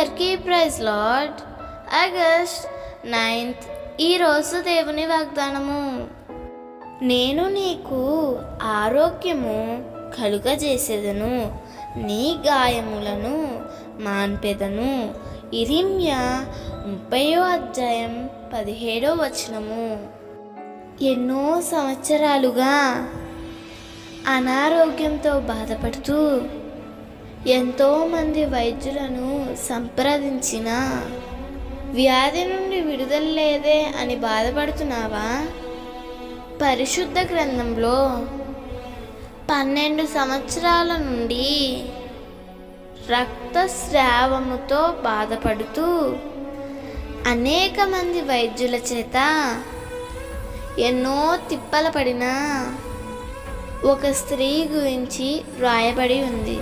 అందరికీ praise lord. August 9th ఈరోజు దేవుని వాగ్దానము. నేను నీకు ఆరోగ్యము కలుగజేసేదను, నీ గాయములను మాన్పెదను. ఇరిమ్యా 30:17 ఎన్నో సంవత్సరాలుగా అనారోగ్యంతో బాధపడుతూ ఎంతోమంది వైద్యులను సంప్రదించిన వ్యాధి నుండి విడుదల లేదే అని బాధపడుతున్నావా? పరిశుద్ధ గ్రంథంలో 12 సంవత్సరాల నుండి రక్తస్రావముతో బాధపడుతూ అనేక మంది వైద్యుల చేత ఎన్నో తిప్పల పడిన ఒక స్త్రీ గురించి రాయబడి ఉంది.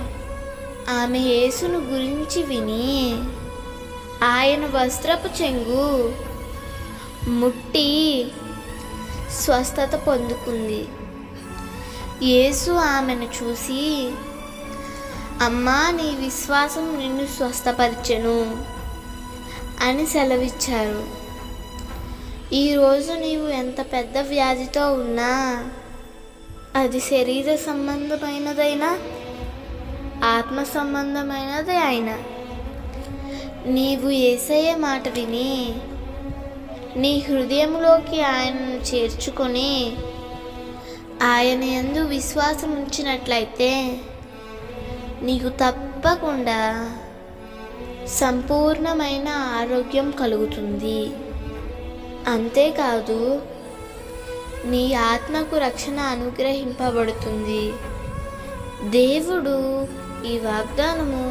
ఆమె యేసును గురించి విని ఆయన వస్త్రపు చెంగు ముట్టి స్వస్థత పొందుకుంది. యేసు ఆమెను చూసి, అమ్మా, నీ విశ్వాసం నిన్ను స్వస్థపరిచెను అని సెలవిచ్చారు. ఈరోజు నీవు ఎంత పెద్ద వ్యాధితో ఉన్నా, అది శరీర సంబంధమైనదైనా ఆత్మ సంబంధమైనది అయినా, నీవు యేసయ్య మాట విని నీ హృదయంలోకి ఆయనను చేర్చుకొని ఆయన యందు విశ్వాసం ఉంచినట్లయితే నీకు తప్పకుండా సంపూర్ణమైన ఆరోగ్యం కలుగుతుంది. అంతేకాదు, నీ ఆత్మకు రక్షణ అనుగ్రహింపబడుతుంది. దేవుడు ఈ వాగ్దానము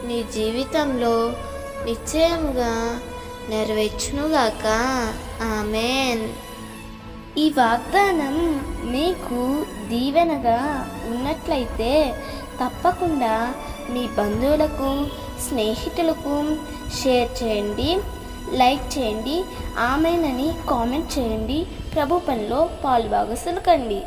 నీ జీవితంలో నిశ్చయముగా నెరవేర్చునుగాక. ఆమేన్. ఈ వాగ్దానం మీకు దీవెనగా ఉన్నట్లయితే తప్పకుండా మీ బంధువులకు, స్నేహితులకు షేర్ చేయండి, లైక్ చేయండి, ఆమేన్ అని కామెంట్ చేయండి. ప్రభు పనిలో పాలుభాగస్తులు కండి.